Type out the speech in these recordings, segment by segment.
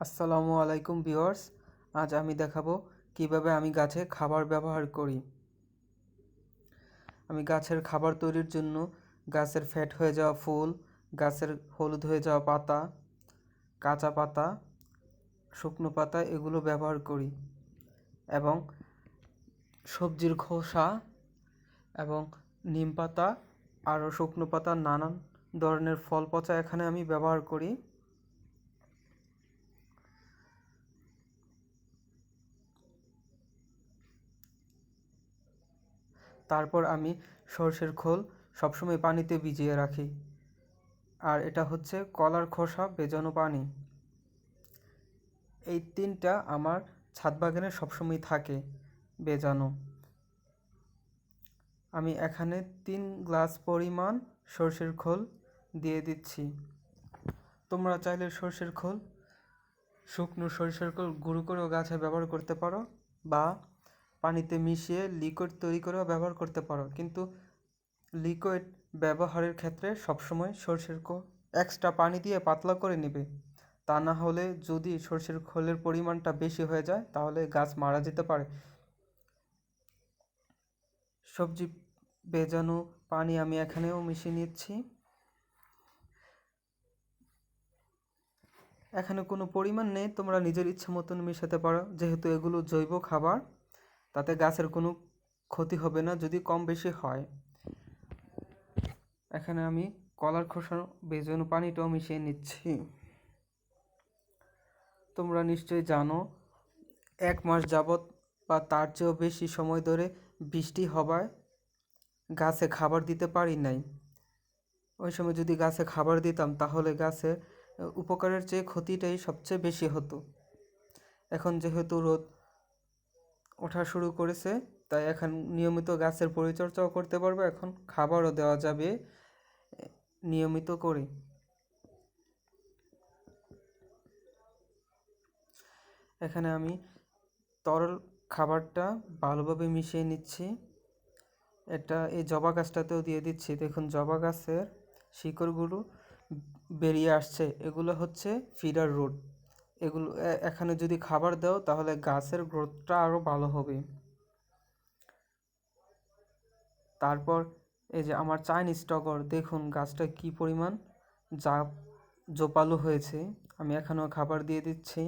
আসসালামু আলাইকুম ভিউয়ার্স। আজ আমি দেখাবো কিভাবে আমি গাছে খাবার ব্যবহার করি। আমি গাছের খাবার তৈরির জন্য গাছের ফ্যাট হয়ে যাওয়া ফুল, গাছের হলুদ হয়ে যাওয়া পাতা, কাঁচা পাতা, শুকনো পাতা এগুলো ব্যবহার করি এবং সবজির খোসা এবং নিম পাতা আরও শুকনো পাতা নানান ধরনের ফল পচা এখানে আমি ব্যবহার করি। তারপর আমি সরষের খোল সবসময় পানিতে ভিজিয়ে রাখি। আর এটা হচ্ছে কলার খোসা ভেজানো পানি। এই তিনটা আমার ছাদ বাগানে সবসময় থাকে ভেজানো। আমি এখানে 3 গ্লাস পরিমাণ সরষের খোল দিয়ে দিচ্ছি। তোমরা চাইলে সরষের খোল শুকনো সরষের খোল গুঁড়ো করেও গাছে ব্যবহার করতে পারো বা পানিতে মিশিয়ে লিকুইড তৈরি করেও ব্যবহার করতে পারো, কিন্তু লিকুইড ব্যবহারের ক্ষেত্রে সবসময় সরষের খোল এক্সট্রা পানি দিয়ে পাতলা করে নেবে। তা না হলে যদি সরষের খোলের পরিমাণটা বেশি হয়ে যায় তাহলে গাছ মারা যেতে পারে। সবজি ভেজানো পানি আমি এখানেও মিশিয়ে নিচ্ছি। এখানে কোনো পরিমাণ নেই, তোমরা নিজের ইচ্ছে মতন মেশাতে পারো। যেহেতু এগুলো জৈব খাবার, তাতে গাছের কোনো ক্ষতি হবে না যদি কম বেশি হয়। এখানে আমি কলার খোসা ভেজানো পানিটাও মিশিয়ে নিচ্ছি। তোমরা নিশ্চয়ই জানো 1 মাস যাবৎ বা তার চেয়েও বেশি সময় ধরে বৃষ্টি হওয়ায় গাছে খাবার দিতে পারি নাই। ওই সময় যদি গাছে খাবার দিতাম তাহলে গাছের উপকারের চেয়ে ক্ষতিটাই সবচেয়ে বেশি হতো। এখন যেহেতু রোদ ওঠা শুরু করেছে, তাই এখন নিয়মিত গাছের পরিচর্যাও করতে পারবো, এখন খাবারও দেওয়া যাবে নিয়মিত করে। এখানে আমি তরল খাবারটা ভালোভাবে মিশিয়ে নিচ্ছি। এটা এই জবা গাছটাতেও দিয়ে দিচ্ছি। দেখুন জবা গাছের শিকড়গুলো বেরিয়ে আসছে, এগুলো হচ্ছে ফিডার রুট। এগুলো এখানে যদি খাবার দাও তাহলে গাছের গ্রোথটা আরও ভালো হবে। তারপর এই যে আমার চাইনিজ টগর, দেখুন গাছটা কি পরিমাণ জোপালো হয়েছে। আমি এখানেও খাবার দিয়ে দিচ্ছি।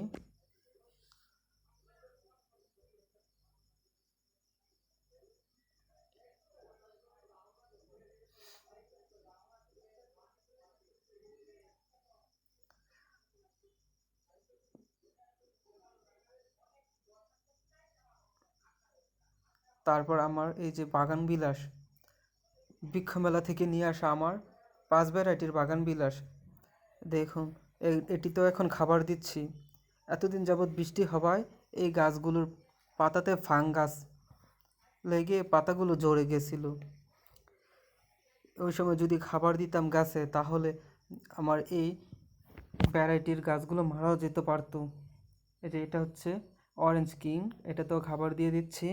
তারপর আমার এই যে বাগান বিলাস, বৃক্ষমেলা থেকে নিয়ে আসা আমার 5 ভ্যারাইটির বাগান বিলাস, দেখুন এটিতেও এখন খাবার দিচ্ছি। এতদিন যাবৎ বৃষ্টি হওয়ায় এই গাছগুলোর পাতাতে ফাঙ্গাস লেগে পাতাগুলো ঝরে গেছিল। ওই সময় যদি খাবার দিতাম গাছে তাহলে আমার এই ভ্যারাইটির গাছগুলো মারাও যেতে পারতো। এই যে এটা হচ্ছে অরেঞ্জ কিং, এটাতেও খাবার দিয়ে দিচ্ছি।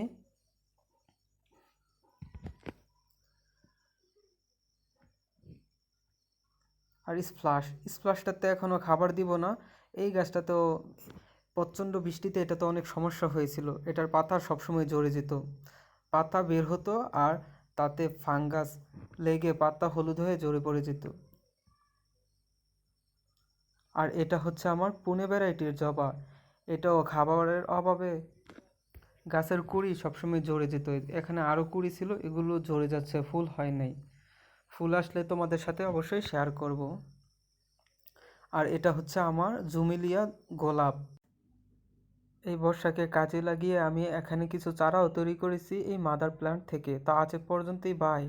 আর স্প্লাশটাতে এখনও খাবার দিব না। এই গাছটাতেও প্রচণ্ড বৃষ্টিতে এটা তো অনেক সমস্যা হয়েছিল, এটার পাতা সবসময় ঝরে যেত, পাতা বের হতো আর তাতে ফাঙ্গাস লেগে পাতা হলুদ হয়ে ঝরে পড়ে যেত। আর এটা হচ্ছে আমার পুনে ভ্যারাইটির জবা, এটাও খাবারের অভাবে গাছের কুঁড়ি সবসময় ঝরে যেত। এখানে আরও কুঁড়ি ছিল, এগুলো ঝরে যাচ্ছে, ফুল হয় নাই। ফুল আসলে তোমাদের সাথে অবশ্যই শেয়ার করব। আর এটা হচ্ছে আমার জুমিলিয়া গোলাপ। এই বর্ষাকে কাজে লাগিয়ে আমি এখানে কিছু চারাও তৈরি করেছি এই মাদার প্ল্যান্ট থেকে। তা আজ পর্যন্তই, বাই।